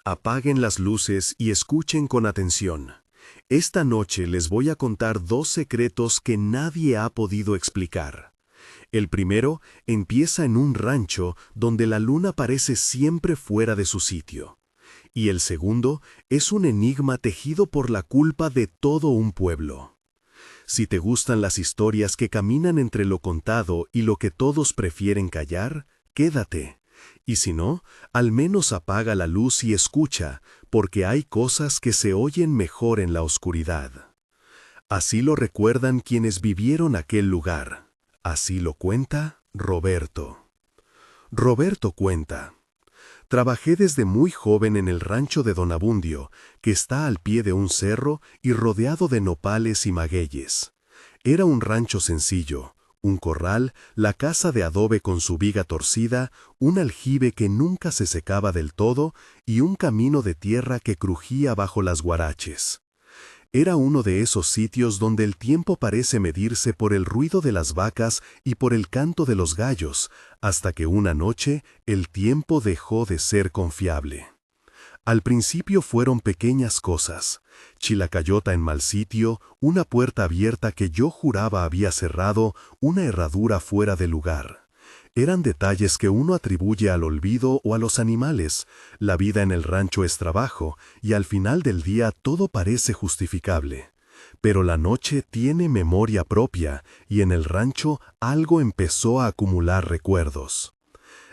Apaguen las luces y escuchen con atención. Esta noche les voy a contar 2 secretos que nadie ha podido explicar. El primero empieza en un rancho donde la luna parece siempre fuera de su sitio. Y el segundo es un enigma tejido por la culpa de todo un pueblo. Si te gustan las historias que caminan entre lo contado y lo que todos prefieren callar, quédate. Y si no, al menos apaga la luz y escucha, porque hay cosas que se oyen mejor en la oscuridad. Así lo recuerdan quienes vivieron aquel lugar. Así lo cuenta Roberto. Roberto cuenta: trabajé desde muy joven en el rancho de Don Abundio, que está al pie de un cerro y rodeado de nopales y magueyes. Era un rancho sencillo. Un corral, la casa de adobe con su viga torcida, un aljibe que nunca se secaba del todo y un camino de tierra que crujía bajo las guaraches. Era uno de esos sitios donde el tiempo parece medirse por el ruido de las vacas y por el canto de los gallos, hasta que una noche el tiempo dejó de ser confiable. Al principio fueron pequeñas cosas: chilacayota en mal sitio, una puerta abierta que yo juraba había cerrado, una herradura fuera de lugar. Eran detalles que uno atribuye al olvido o a los animales. La vida en el rancho es trabajo, y al final del día todo parece justificable. Pero la noche tiene memoria propia, y en el rancho algo empezó a acumular recuerdos.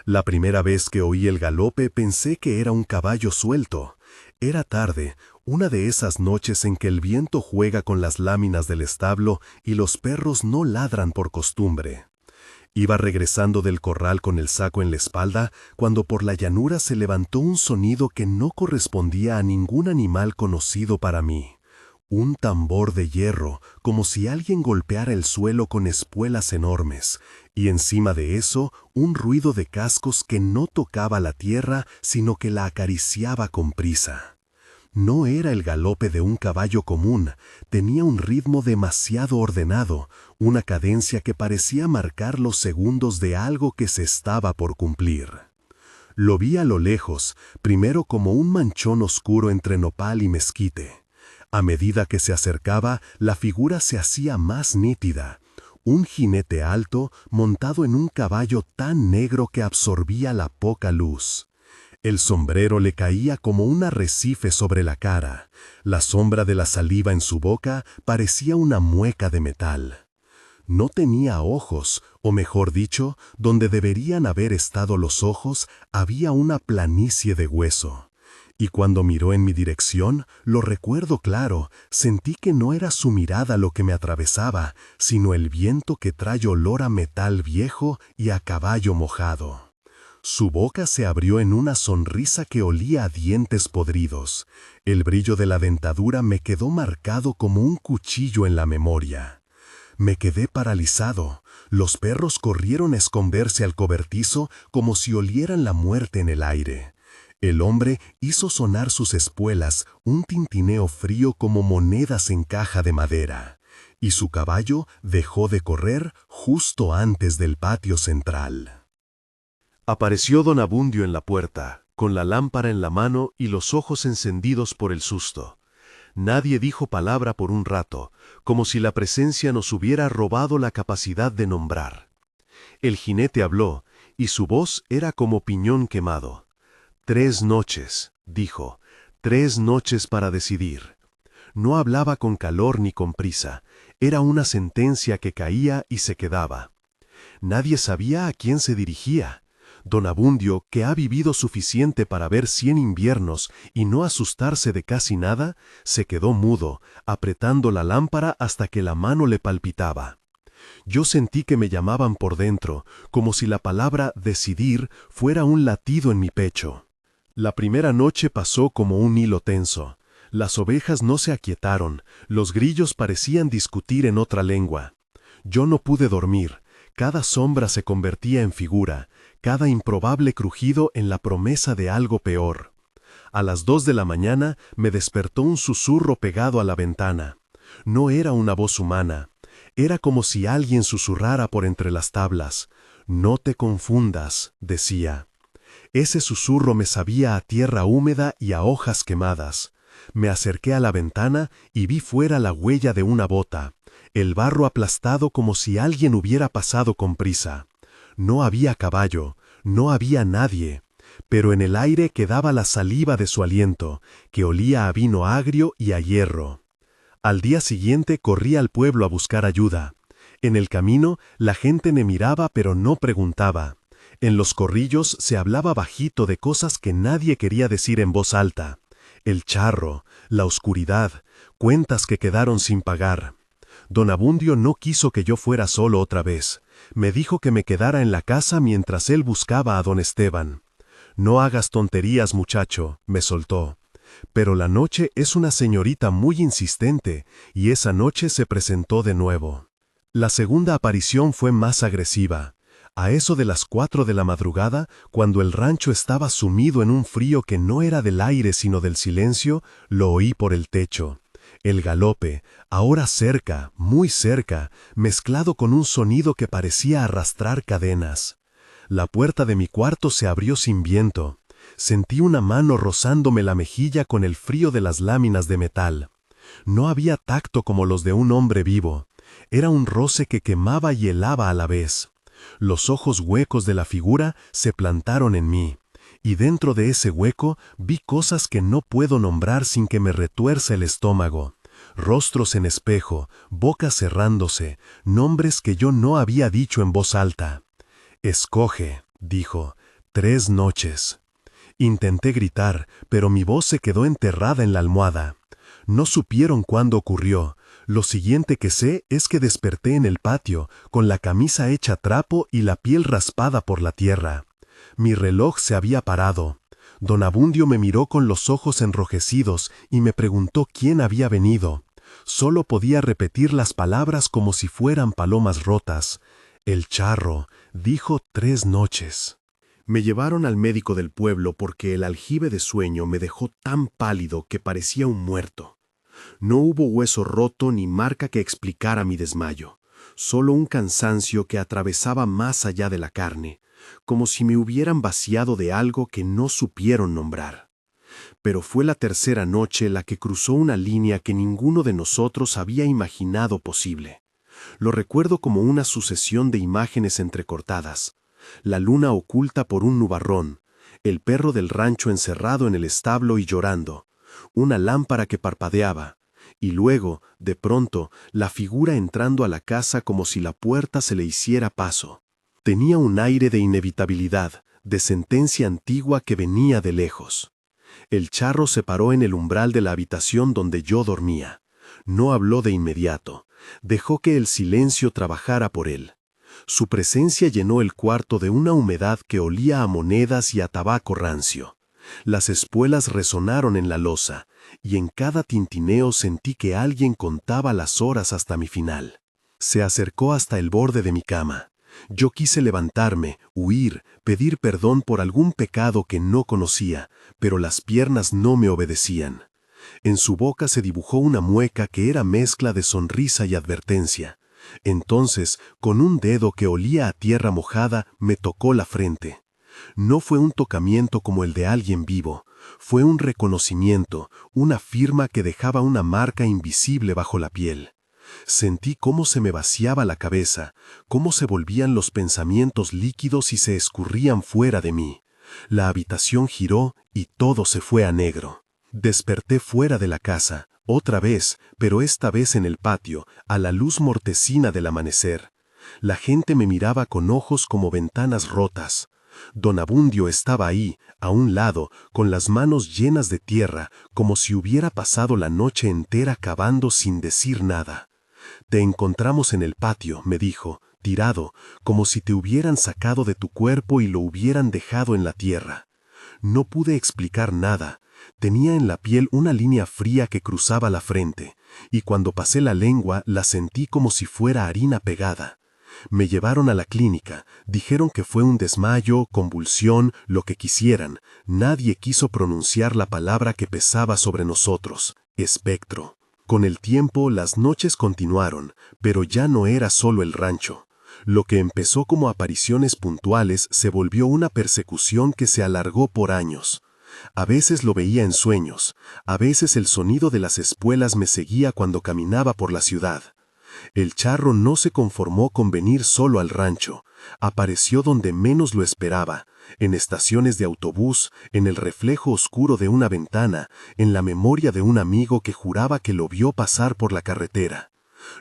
La primera vez que oí el galope pensé que era un caballo suelto. Era tarde, una de esas noches en que el viento juega con las láminas del establo y los perros no ladran por costumbre. Iba regresando del corral con el saco en la espalda cuando por la llanura se levantó un sonido que no correspondía a ningún animal conocido para mí. Un tambor de hierro, como si alguien golpeara el suelo con espuelas enormes, y encima de eso un ruido de cascos que no tocaba la tierra, sino que la acariciaba con prisa. No era el galope de un caballo común, tenía un ritmo demasiado ordenado, una cadencia que parecía marcar los segundos de algo que se estaba por cumplir. Lo vi a lo lejos, primero como un manchón oscuro entre nopal y mezquite. A medida que se acercaba, la figura se hacía más nítida. Un jinete alto, montado en un caballo tan negro que absorbía la poca luz. El sombrero le caía como un arrecife sobre la cara. La sombra de la saliva en su boca parecía una mueca de metal. No tenía ojos, o mejor dicho, donde deberían haber estado los ojos, había una planicie de hueso. Y cuando miró en mi dirección, lo recuerdo claro, sentí que no era su mirada lo que me atravesaba, sino el viento que trae olor a metal viejo y a caballo mojado. Su boca se abrió en una sonrisa que olía a dientes podridos. El brillo de la dentadura me quedó marcado como un cuchillo en la memoria. Me quedé paralizado. Los perros corrieron a esconderse al cobertizo como si olieran la muerte en el aire. El hombre hizo sonar sus espuelas, un tintineo frío como monedas en caja de madera, y su caballo dejó de correr justo antes del patio central. Apareció Don Abundio en la puerta, con la lámpara en la mano y los ojos encendidos por el susto. Nadie dijo palabra por un rato, como si la presencia nos hubiera robado la capacidad de nombrar. El jinete habló, y su voz era como piñón quemado. 3 noches, dijo, 3 noches para decidir. No hablaba con calor ni con prisa, era una sentencia que caía y se quedaba. Nadie sabía a quién se dirigía. Don Abundio, que ha vivido suficiente para ver 100 inviernos y no asustarse de casi nada, se quedó mudo, apretando la lámpara hasta que la mano le palpitaba. Yo sentí que me llamaban por dentro, como si la palabra decidir fuera un latido en mi pecho. La primera noche pasó como un hilo tenso. Las ovejas no se aquietaron, los grillos parecían discutir en otra lengua. Yo no pude dormir, cada sombra se convertía en figura, cada improbable crujido en la promesa de algo peor. A las 2 de la mañana me despertó un susurro pegado a la ventana. No era una voz humana, era como si alguien susurrara por entre las tablas. «No te confundas», decía. Ese susurro me sabía a tierra húmeda y a hojas quemadas. Me acerqué a la ventana y vi fuera la huella de una bota, el barro aplastado como si alguien hubiera pasado con prisa. No había caballo, no había nadie, pero en el aire quedaba la saliva de su aliento, que olía a vino agrio y a hierro. Al día siguiente corrí al pueblo a buscar ayuda. En el camino la gente me miraba pero no preguntaba. En los corrillos se hablaba bajito de cosas que nadie quería decir en voz alta. El charro, la oscuridad, cuentas que quedaron sin pagar. Don Abundio no quiso que yo fuera solo otra vez. Me dijo que me quedara en la casa mientras él buscaba a don Esteban. No hagas tonterías, muchacho, me soltó. Pero la noche es una señorita muy insistente, y esa noche se presentó de nuevo. La segunda aparición fue más agresiva. A eso de las 4 de la madrugada, cuando el rancho estaba sumido en un frío que no era del aire sino del silencio, lo oí por el techo. El galope, ahora cerca, muy cerca, mezclado con un sonido que parecía arrastrar cadenas. La puerta de mi cuarto se abrió sin viento. Sentí una mano rozándome la mejilla con el frío de las láminas de metal. No había tacto como los de un hombre vivo. Era un roce que quemaba y helaba a la vez. Los ojos huecos de la figura se plantaron en mí, y dentro de ese hueco vi cosas que no puedo nombrar sin que me retuerza el estómago. Rostros en espejo, bocas cerrándose, nombres que yo no había dicho en voz alta. «Escoge», dijo, «3 noches». Intenté gritar, pero mi voz se quedó enterrada en la almohada. No supieron cuándo ocurrió. Lo siguiente que sé es que desperté en el patio, con la camisa hecha trapo y la piel raspada por la tierra. Mi reloj se había parado. Don Abundio me miró con los ojos enrojecidos y me preguntó quién había venido. Solo podía repetir las palabras como si fueran palomas rotas. «El charro», dijo 3 noches. Me llevaron al médico del pueblo porque el aljibe de sueño me dejó tan pálido que parecía un muerto. No hubo hueso roto ni marca que explicara mi desmayo, solo un cansancio que atravesaba más allá de la carne, como si me hubieran vaciado de algo que no supieron nombrar. Pero fue la tercera noche la que cruzó una línea que ninguno de nosotros había imaginado posible. Lo recuerdo como una sucesión de imágenes entrecortadas. La luna oculta por un nubarrón, el perro del rancho encerrado en el establo y llorando, una lámpara que parpadeaba, y luego, de pronto, la figura entrando a la casa como si la puerta se le hiciera paso. Tenía un aire de inevitabilidad, de sentencia antigua que venía de lejos. El charro se paró en el umbral de la habitación donde yo dormía. No habló de inmediato, dejó que el silencio trabajara por él. Su presencia llenó el cuarto de una humedad que olía a monedas y a tabaco rancio. Las espuelas resonaron en la loza, y en cada tintineo sentí que alguien contaba las horas hasta mi final. Se acercó hasta el borde de mi cama. Yo quise levantarme, huir, pedir perdón por algún pecado que no conocía, pero las piernas no me obedecían. En su boca se dibujó una mueca que era mezcla de sonrisa y advertencia. Entonces, con un dedo que olía a tierra mojada, me tocó la frente. No fue un tocamiento como el de alguien vivo, fue un reconocimiento, una firma que dejaba una marca invisible bajo la piel. Sentí cómo se me vaciaba la cabeza, cómo se volvían los pensamientos líquidos y se escurrían fuera de mí. La habitación giró y todo se fue a negro. Desperté fuera de la casa, otra vez, pero esta vez en el patio, a la luz mortecina del amanecer. La gente me miraba con ojos como ventanas rotas. Don Abundio estaba ahí, a un lado, con las manos llenas de tierra, como si hubiera pasado la noche entera cavando sin decir nada. «Te encontramos en el patio», me dijo, tirado, como si te hubieran sacado de tu cuerpo y lo hubieran dejado en la tierra. No pude explicar nada. Tenía en la piel una línea fría que cruzaba la frente, y cuando pasé la lengua la sentí como si fuera harina pegada. Me llevaron a la clínica, dijeron que fue un desmayo, convulsión, lo que quisieran. Nadie quiso pronunciar la palabra que pesaba sobre nosotros, espectro. Con el tiempo las noches continuaron, pero ya no era solo el rancho. Lo que empezó como apariciones puntuales se volvió una persecución que se alargó por años. A veces lo veía en sueños, a veces el sonido de las espuelas me seguía cuando caminaba por la ciudad. El charro no se conformó con venir solo al rancho, apareció donde menos lo esperaba, en estaciones de autobús, en el reflejo oscuro de una ventana, en la memoria de un amigo que juraba que lo vio pasar por la carretera.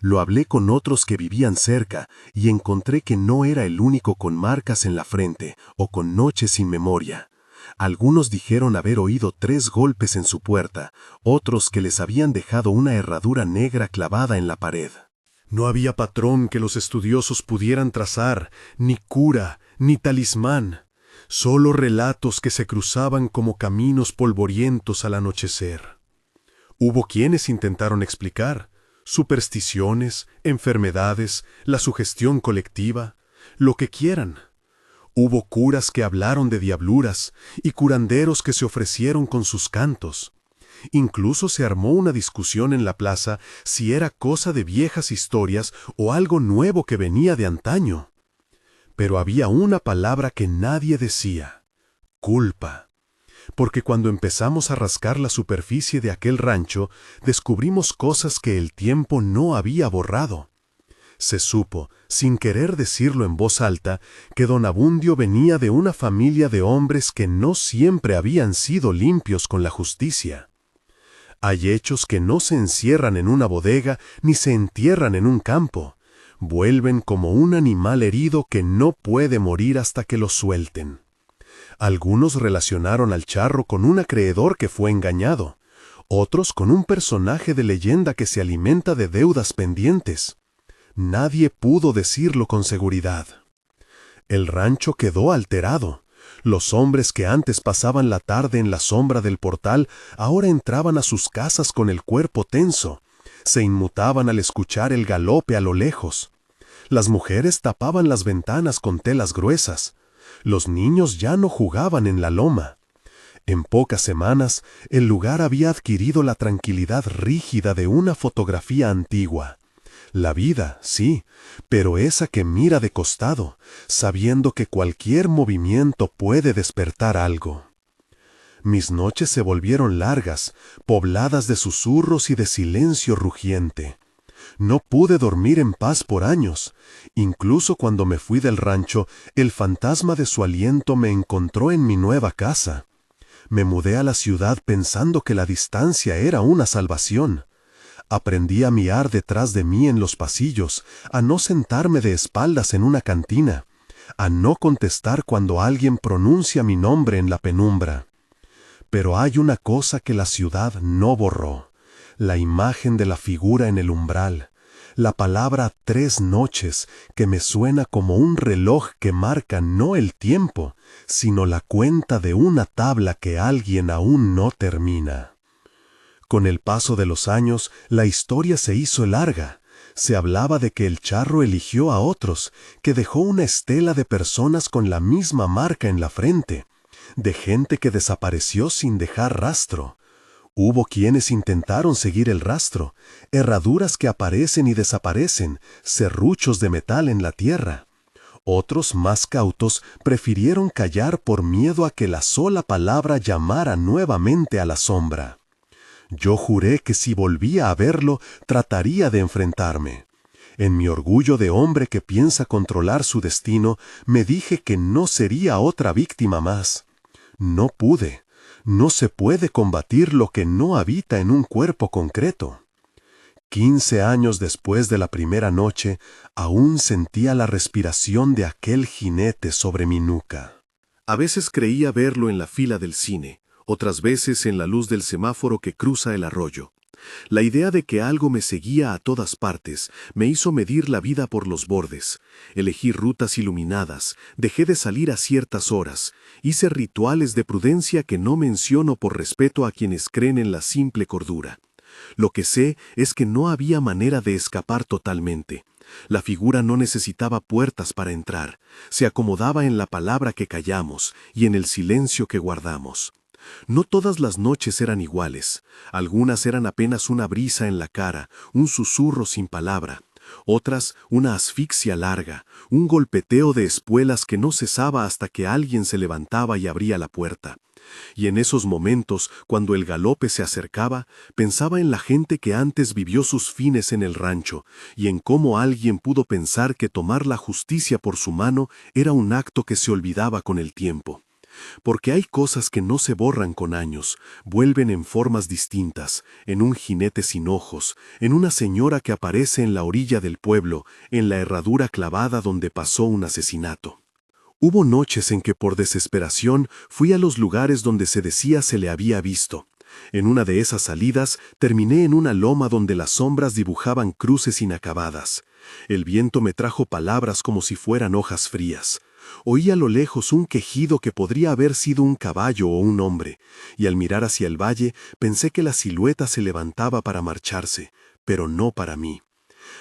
Lo hablé con otros que vivían cerca y encontré que no era el único con marcas en la frente o con noches sin memoria. Algunos dijeron haber oído 3 golpes en su puerta, otros que les habían dejado una herradura negra clavada en la pared. No había patrón que los estudiosos pudieran trazar, ni cura, ni talismán, solo relatos que se cruzaban como caminos polvorientos al anochecer. Hubo quienes intentaron explicar supersticiones, enfermedades, la sugestión colectiva, lo que quieran. Hubo curas que hablaron de diabluras y curanderos que se ofrecieron con sus cantos. Incluso se armó una discusión en la plaza si era cosa de viejas historias o algo nuevo que venía de antaño. Pero había una palabra que nadie decía: culpa. Porque cuando empezamos a rascar la superficie de aquel rancho, descubrimos cosas que el tiempo no había borrado. Se supo, sin querer decirlo en voz alta, que don Abundio venía de una familia de hombres que no siempre habían sido limpios con la justicia. Hay hechos que no se encierran en una bodega ni se entierran en un campo. Vuelven como un animal herido que no puede morir hasta que lo suelten. Algunos relacionaron al charro con un acreedor que fue engañado, otros con un personaje de leyenda que se alimenta de deudas pendientes. Nadie pudo decirlo con seguridad. El rancho quedó alterado. Los hombres que antes pasaban la tarde en la sombra del portal ahora entraban a sus casas con el cuerpo tenso. Se inmutaban al escuchar el galope a lo lejos. Las mujeres tapaban las ventanas con telas gruesas. Los niños ya no jugaban en la loma. En pocas semanas, el lugar había adquirido la tranquilidad rígida de una fotografía antigua. La vida, sí, pero esa que mira de costado, sabiendo que cualquier movimiento puede despertar algo. Mis noches se volvieron largas, pobladas de susurros y de silencio rugiente. No pude dormir en paz por años. Incluso cuando me fui del rancho, el fantasma de su aliento me encontró en mi nueva casa. Me mudé a la ciudad pensando que la distancia era una salvación. Aprendí a mirar detrás de mí en los pasillos, a no sentarme de espaldas en una cantina, a no contestar cuando alguien pronuncia mi nombre en la penumbra. Pero hay una cosa que la ciudad no borró: la imagen de la figura en el umbral, la palabra 3 noches que me suena como un reloj que marca no el tiempo, sino la cuenta de una tabla que alguien aún no termina. Con el paso de los años, la historia se hizo larga. Se hablaba de que el charro eligió a otros, que dejó una estela de personas con la misma marca en la frente, de gente que desapareció sin dejar rastro. Hubo quienes intentaron seguir el rastro, herraduras que aparecen y desaparecen, serruchos de metal en la tierra. Otros, más cautos, prefirieron callar por miedo a que la sola palabra llamara nuevamente a la sombra. Yo juré que si volvía a verlo, trataría de enfrentarme. En mi orgullo de hombre que piensa controlar su destino, me dije que no sería otra víctima más. No pude. No se puede combatir lo que no habita en un cuerpo concreto. 15 años después de la primera noche, aún sentía la respiración de aquel jinete sobre mi nuca. A veces creía verlo en la fila del cine, otras veces en la luz del semáforo que cruza el arroyo. La idea de que algo me seguía a todas partes me hizo medir la vida por los bordes. Elegí rutas iluminadas, dejé de salir a ciertas horas, hice rituales de prudencia que no menciono por respeto a quienes creen en la simple cordura. Lo que sé es que no había manera de escapar totalmente. La figura no necesitaba puertas para entrar, se acomodaba en la palabra que callamos y en el silencio que guardamos. No todas las noches eran iguales. Algunas eran apenas una brisa en la cara, un susurro sin palabra. Otras, una asfixia larga, un golpeteo de espuelas que no cesaba hasta que alguien se levantaba y abría la puerta. Y en esos momentos, cuando el galope se acercaba, pensaba en la gente que antes vivió sus fines en el rancho, y en cómo alguien pudo pensar que tomar la justicia por su mano era un acto que se olvidaba con el tiempo. Porque hay cosas que no se borran con años, vuelven en formas distintas, en un jinete sin ojos, en una señora que aparece en la orilla del pueblo, en la herradura clavada donde pasó un asesinato. Hubo noches en que por desesperación fui a los lugares donde se decía se le había visto. En una de esas salidas terminé en una loma donde las sombras dibujaban cruces inacabadas. El viento me trajo palabras como si fueran hojas frías. Oí a lo lejos un quejido que podría haber sido un caballo o un hombre, y al mirar hacia el valle pensé que la silueta se levantaba para marcharse, pero no para mí.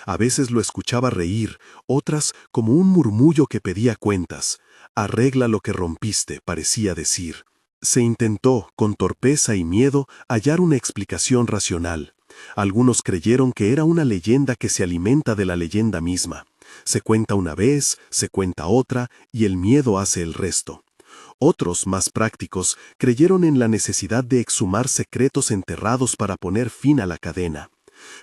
A veces lo escuchaba reír, otras como un murmullo que pedía cuentas. Arregla lo que rompiste, parecía decir. Se intentó, con torpeza y miedo, hallar una explicación racional. Algunos creyeron que era una leyenda que se alimenta de la leyenda misma. Se cuenta una vez, se cuenta otra, y el miedo hace el resto. Otros, más prácticos, creyeron en la necesidad de exhumar secretos enterrados para poner fin a la cadena.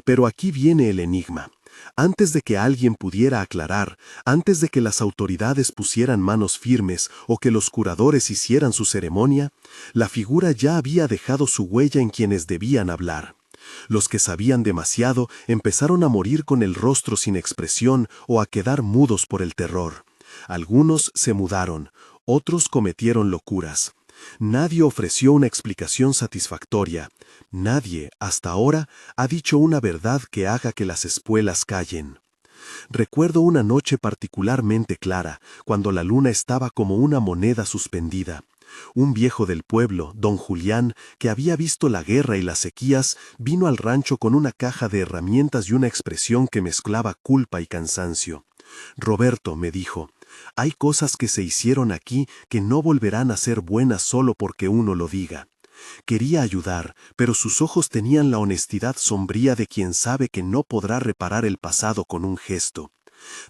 Pero aquí viene el enigma. Antes de que alguien pudiera aclarar, antes de que las autoridades pusieran manos firmes o que los curadores hicieran su ceremonia, la figura ya había dejado su huella en quienes debían hablar. Los que sabían demasiado empezaron a morir con el rostro sin expresión o a quedar mudos por el terror. Algunos se mudaron, otros cometieron locuras. Nadie ofreció una explicación satisfactoria. Nadie, hasta ahora, ha dicho una verdad que haga que las espuelas callen. Recuerdo una noche particularmente clara, cuando la luna estaba como una moneda suspendida. Un viejo del pueblo, don Julián, que había visto la guerra y las sequías, vino al rancho con una caja de herramientas y una expresión que mezclaba culpa y cansancio. Roberto, me dijo, hay cosas que se hicieron aquí que no volverán a ser buenas solo porque uno lo diga. Quería ayudar, pero sus ojos tenían la honestidad sombría de quien sabe que no podrá reparar el pasado con un gesto.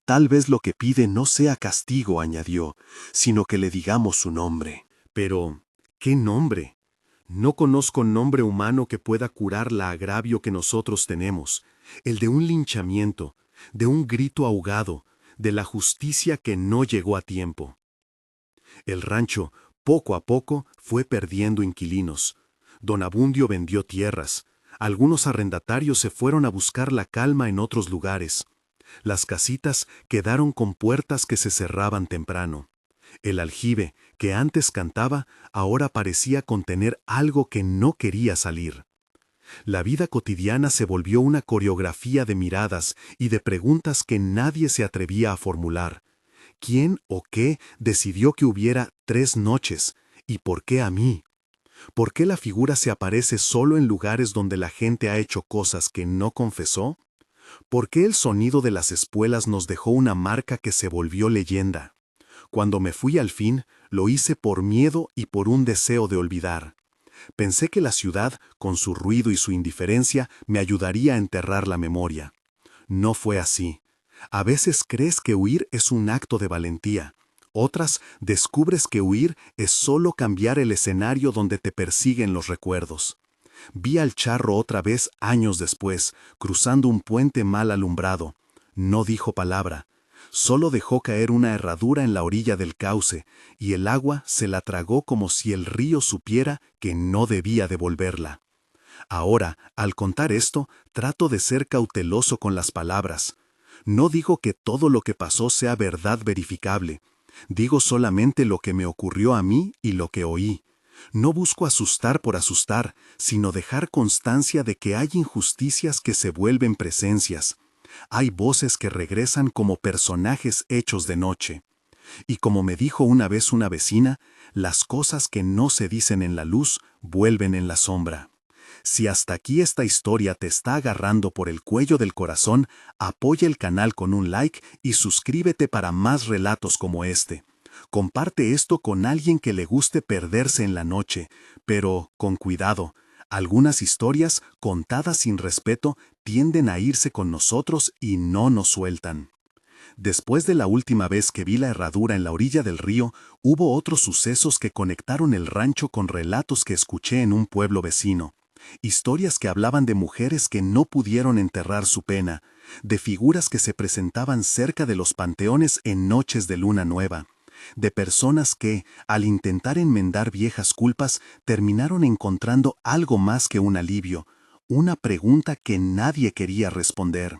Tal vez lo que pide no sea castigo, añadió, sino que le digamos su nombre. Pero, ¿qué nombre? No conozco nombre humano que pueda curar la agravio que nosotros tenemos, el de un linchamiento, de un grito ahogado, de la justicia que no llegó a tiempo. El rancho, poco a poco, fue perdiendo inquilinos. Don Abundio vendió tierras. Algunos arrendatarios se fueron a buscar la calma en otros lugares. Las casitas quedaron con puertas que se cerraban temprano. El aljibe, que antes cantaba, ahora parecía contener algo que no quería salir. La vida cotidiana se volvió una coreografía de miradas y de preguntas que nadie se atrevía a formular. ¿Quién o qué decidió que hubiera 3 noches? ¿Y por qué a mí? ¿Por qué la figura se aparece solo en lugares donde la gente ha hecho cosas que no confesó? ¿Por qué el sonido de las espuelas nos dejó una marca que se volvió leyenda? Cuando me fui al fin, lo hice por miedo y por un deseo de olvidar. Pensé que la ciudad, con su ruido y su indiferencia, me ayudaría a enterrar la memoria. No fue así. A veces crees que huir es un acto de valentía. Otras descubres que huir es solo cambiar el escenario donde te persiguen los recuerdos. Vi al charro otra vez años después, cruzando un puente mal alumbrado. No dijo palabra. Solo dejó caer una herradura en la orilla del cauce, y el agua se la tragó como si el río supiera que no debía devolverla. Ahora, al contar esto, trato de ser cauteloso con las palabras. No digo que todo lo que pasó sea verdad verificable. Digo solamente lo que me ocurrió a mí y lo que oí. No busco asustar por asustar, sino dejar constancia de que hay injusticias que se vuelven presencias. Hay voces que regresan como personajes hechos de noche. Y como me dijo una vez una vecina, las cosas que no se dicen en la luz vuelven en la sombra. Si hasta aquí esta historia te está agarrando por el cuello del corazón, apoya el canal con un like y suscríbete para más relatos como este. Comparte esto con alguien que le guste perderse en la noche, pero con cuidado. Algunas historias, contadas sin respeto, tienden a irse con nosotros y no nos sueltan. Después de la última vez que vi la herradura en la orilla del río, hubo otros sucesos que conectaron el rancho con relatos que escuché en un pueblo vecino. Historias que hablaban de mujeres que no pudieron enterrar su pena, de figuras que se presentaban cerca de los panteones en noches de luna nueva, de personas que, al intentar enmendar viejas culpas, terminaron encontrando algo más que un alivio, una pregunta que nadie quería responder.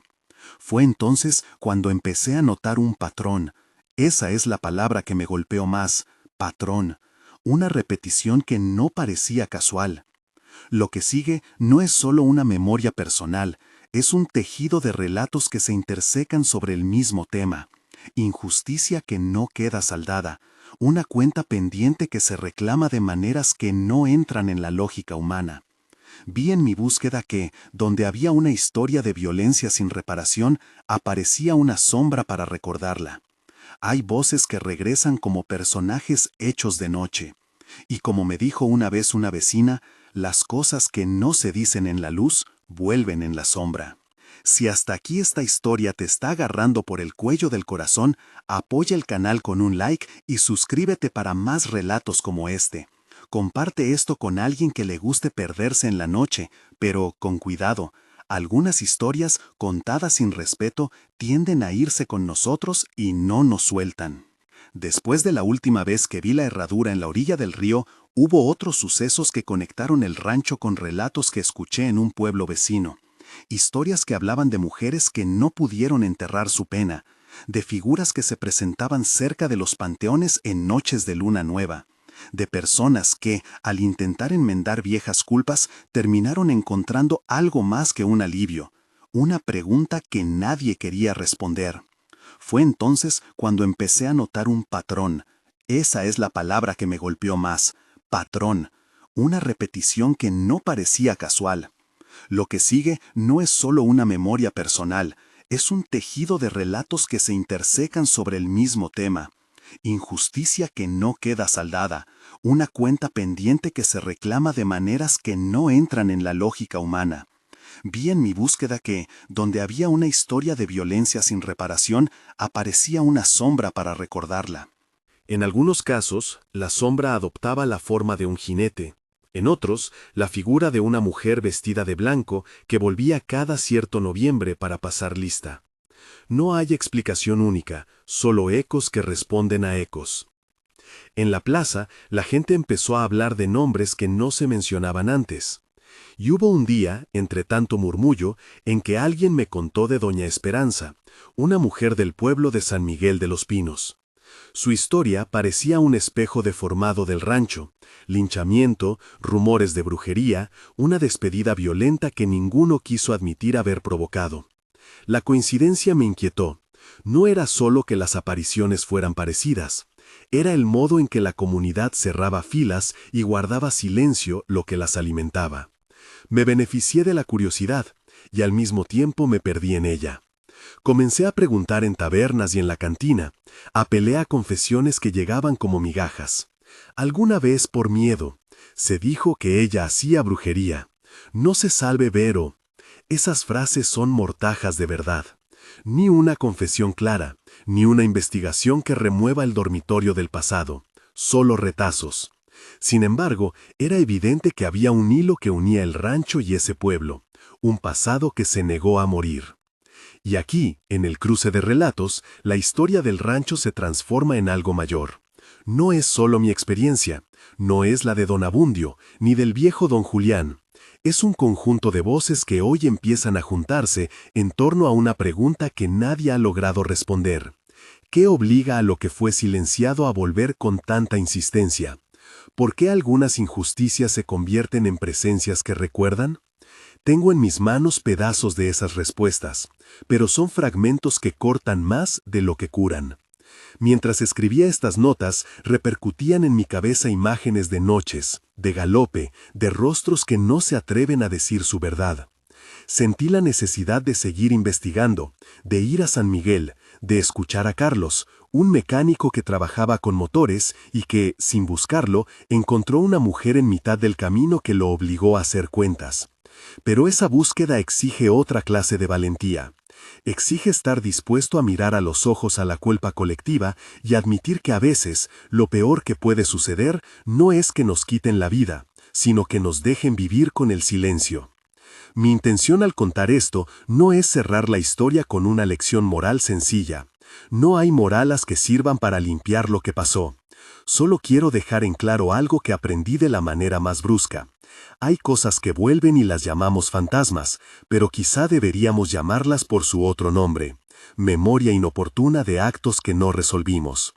Fue entonces cuando empecé a notar un patrón. Esa es la palabra que me golpeó más, patrón, una repetición que no parecía casual. Lo que sigue no es solo una memoria personal, es un tejido de relatos que se intersecan sobre el mismo tema. Injusticia que no queda saldada, una cuenta pendiente que se reclama de maneras que no entran en la lógica humana. Vi en mi búsqueda que, donde había una historia de violencia sin reparación, aparecía una sombra para recordarla. Hay voces que regresan como personajes hechos de noche. Y como me dijo una vez una vecina, las cosas que no se dicen en la luz vuelven en la sombra. Si hasta aquí esta historia te está agarrando por el cuello del corazón, apoya el canal con un like y suscríbete para más relatos como este. Comparte esto con alguien que le guste perderse en la noche, pero con cuidado. Algunas historias, contadas sin respeto, tienden a irse con nosotros y no nos sueltan. Después de la última vez que vi la herradura en la orilla del río, hubo otros sucesos que conectaron el rancho con relatos que escuché en un pueblo vecino. Historias que hablaban de mujeres que no pudieron enterrar su pena, de figuras que se presentaban cerca de los panteones en noches de luna nueva, de personas que, al intentar enmendar viejas culpas, terminaron encontrando algo más que un alivio, una pregunta que nadie quería responder. Fue entonces cuando empecé a notar un patrón. Esa es la palabra que me golpeó más, patrón, una repetición que no parecía casual. Lo que sigue no es solo una memoria personal, es un tejido de relatos que se intersecan sobre el mismo tema. Injusticia que no queda saldada, una cuenta pendiente que se reclama de maneras que no entran en la lógica humana. Vi en mi búsqueda que, donde había una historia de violencia sin reparación, aparecía una sombra para recordarla. En algunos casos, la sombra adoptaba la forma de un jinete. En otros, la figura de una mujer vestida de blanco que volvía cada cierto noviembre para pasar lista. No hay explicación única, solo ecos que responden a ecos. En la plaza, la gente empezó a hablar de nombres que no se mencionaban antes. Y hubo un día, entre tanto murmullo, en que alguien me contó de Doña Esperanza, una mujer del pueblo de San Miguel de los Pinos. Su historia parecía un espejo deformado del rancho, linchamiento, rumores de brujería, una despedida violenta que ninguno quiso admitir haber provocado. La coincidencia me inquietó. No era solo que las apariciones fueran parecidas, era el modo en que la comunidad cerraba filas y guardaba silencio lo que las alimentaba. Me beneficié de la curiosidad, y al mismo tiempo me perdí en ella. Comencé a preguntar en tabernas y en la cantina, apelé a confesiones que llegaban como migajas. Alguna vez por miedo, se dijo que ella hacía brujería. No se salve Vero. Esas frases son mortajas de verdad. Ni una confesión clara, ni una investigación que remueva el dormitorio del pasado, solo retazos. Sin embargo, era evidente que había un hilo que unía el rancho y ese pueblo, un pasado que se negó a morir. Y aquí, en el cruce de relatos, la historia del rancho se transforma en algo mayor. No es solo mi experiencia, no es la de don Abundio, ni del viejo don Julián. Es un conjunto de voces que hoy empiezan a juntarse en torno a una pregunta que nadie ha logrado responder. ¿Qué obliga a lo que fue silenciado a volver con tanta insistencia? ¿Por qué algunas injusticias se convierten en presencias que recuerdan? Tengo en mis manos pedazos de esas respuestas, pero son fragmentos que cortan más de lo que curan. Mientras escribía estas notas, repercutían en mi cabeza imágenes de noches, de galope, de rostros que no se atreven a decir su verdad. Sentí la necesidad de seguir investigando, de ir a San Miguel, de escuchar a Carlos, un mecánico que trabajaba con motores y que, sin buscarlo, encontró una mujer en mitad del camino que lo obligó a hacer cuentas. Pero esa búsqueda exige otra clase de valentía. Exige estar dispuesto a mirar a los ojos a la culpa colectiva y admitir que a veces lo peor que puede suceder no es que nos quiten la vida, sino que nos dejen vivir con el silencio. Mi intención al contar esto no es cerrar la historia con una lección moral sencilla. No hay moralas que sirvan para limpiar lo que pasó. Solo quiero dejar en claro algo que aprendí de la manera más brusca. Hay cosas que vuelven y las llamamos fantasmas, pero quizá deberíamos llamarlas por su otro nombre: memoria inoportuna de actos que no resolvimos.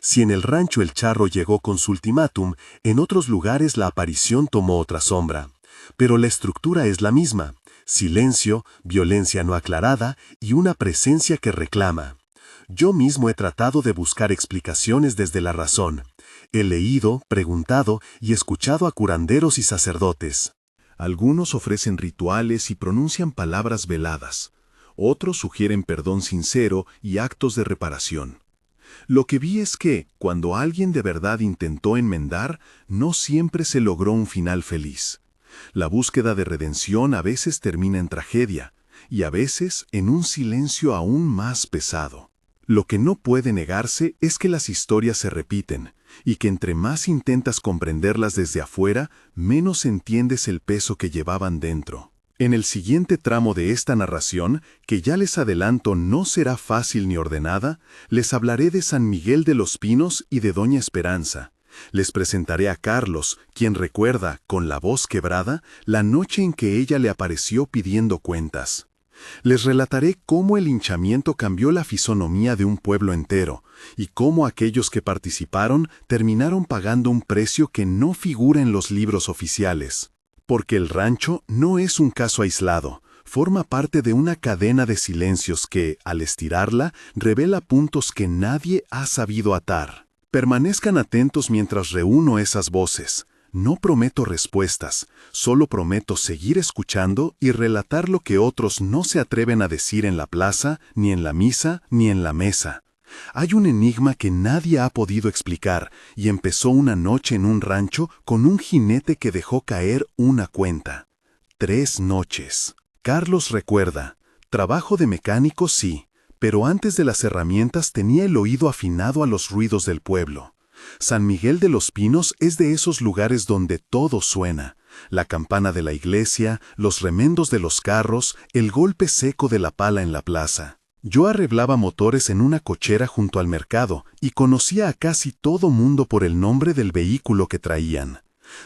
Si en el rancho el charro llegó con su ultimátum, en otros lugares la aparición tomó otra sombra. Pero la estructura es la misma: silencio, violencia no aclarada y una presencia que reclama. Yo mismo he tratado de buscar explicaciones desde la razón. He leído, preguntado y escuchado a curanderos y sacerdotes. Algunos ofrecen rituales y pronuncian palabras veladas. Otros sugieren perdón sincero y actos de reparación. Lo que vi es que, cuando alguien de verdad intentó enmendar, no siempre se logró un final feliz. La búsqueda de redención a veces termina en tragedia, y a veces en un silencio aún más pesado. Lo que no puede negarse es que las historias se repiten, y que entre más intentas comprenderlas desde afuera, menos entiendes el peso que llevaban dentro. En el siguiente tramo de esta narración, que ya les adelanto no será fácil ni ordenada, les hablaré de San Miguel de los Pinos y de Doña Esperanza. Les presentaré a Carlos, quien recuerda, con la voz quebrada, la noche en que ella le apareció pidiendo cuentas. Les relataré cómo el linchamiento cambió la fisonomía de un pueblo entero, y cómo aquellos que participaron terminaron pagando un precio que no figura en los libros oficiales. Porque el rancho no es un caso aislado, forma parte de una cadena de silencios que, al estirarla, revela puntos que nadie ha sabido atar. Permanezcan atentos mientras reúno esas voces. No prometo respuestas, solo prometo seguir escuchando y relatar lo que otros no se atreven a decir en la plaza, ni en la misa, ni en la mesa. Hay un enigma que nadie ha podido explicar y empezó una noche en un rancho con un jinete que dejó caer una cuenta. 3 noches. Carlos recuerda: trabajo de mecánico sí, pero antes de las herramientas tenía el oído afinado a los ruidos del pueblo. San Miguel de los Pinos es de esos lugares donde todo suena: la campana de la iglesia, los remendos de los carros, el golpe seco de la pala en la plaza. Yo arreglaba motores en una cochera junto al mercado y conocía a casi todo mundo por el nombre del vehículo que traían.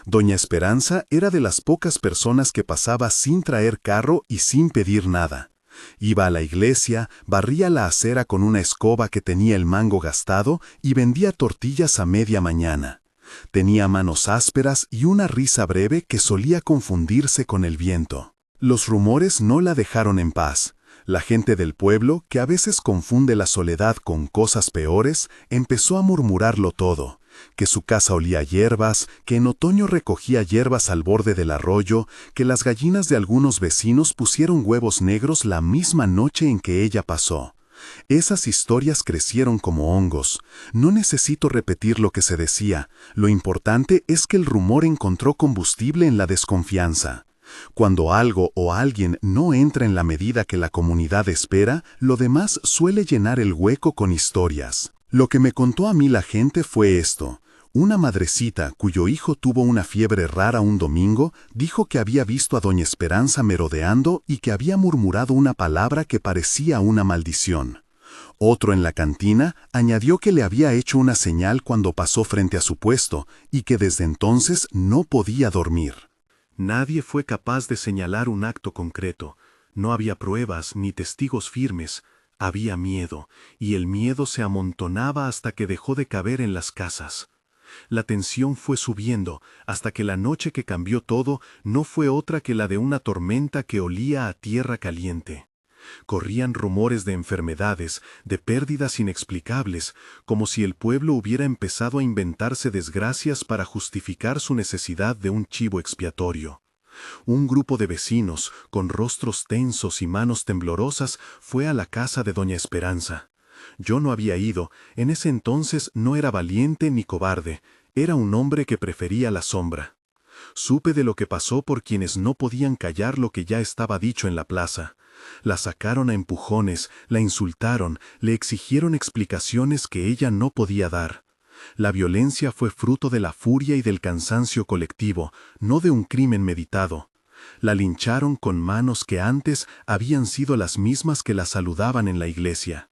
Doña Esperanza era de las pocas personas que pasaba sin traer carro y sin pedir nada. Iba a la iglesia, barría la acera con una escoba que tenía el mango gastado y vendía tortillas a media mañana. Tenía manos ásperas y una risa breve que solía confundirse con el viento. Los rumores no la dejaron en paz. La gente del pueblo, que a veces confunde la soledad con cosas peores, empezó a murmurarlo todo: que su casa olía a hierbas, que en otoño recogía hierbas al borde del arroyo, que las gallinas de algunos vecinos pusieron huevos negros la misma noche en que ella pasó. Esas historias crecieron como hongos. No necesito repetir lo que se decía. Lo importante es que el rumor encontró combustible en la desconfianza. Cuando algo o alguien no entra en la medida que la comunidad espera, lo demás suele llenar el hueco con historias. Lo que me contó a mí la gente fue esto: una madrecita cuyo hijo tuvo una fiebre rara un domingo dijo que había visto a Doña Esperanza merodeando y que había murmurado una palabra que parecía una maldición. Otro en la cantina añadió que le había hecho una señal cuando pasó frente a su puesto y que desde entonces no podía dormir. Nadie fue capaz de señalar un acto concreto. No había pruebas ni testigos firmes. Había miedo, y el miedo se amontonaba hasta que dejó de caber en las casas. La tensión fue subiendo, hasta que la noche que cambió todo no fue otra que la de una tormenta que olía a tierra caliente. Corrían rumores de enfermedades, de pérdidas inexplicables, como si el pueblo hubiera empezado a inventarse desgracias para justificar su necesidad de un chivo expiatorio. Un grupo de vecinos, con rostros tensos y manos temblorosas, fue a la casa de doña Esperanza. Yo no había ido, en ese entonces no era valiente ni cobarde, era un hombre que prefería la sombra. Supe de lo que pasó por quienes no podían callar lo que ya estaba dicho en la plaza. La sacaron a empujones, la insultaron, le exigieron explicaciones que ella no podía dar. La violencia fue fruto de la furia y del cansancio colectivo, no de un crimen meditado. La lincharon con manos que antes habían sido las mismas que la saludaban en la iglesia.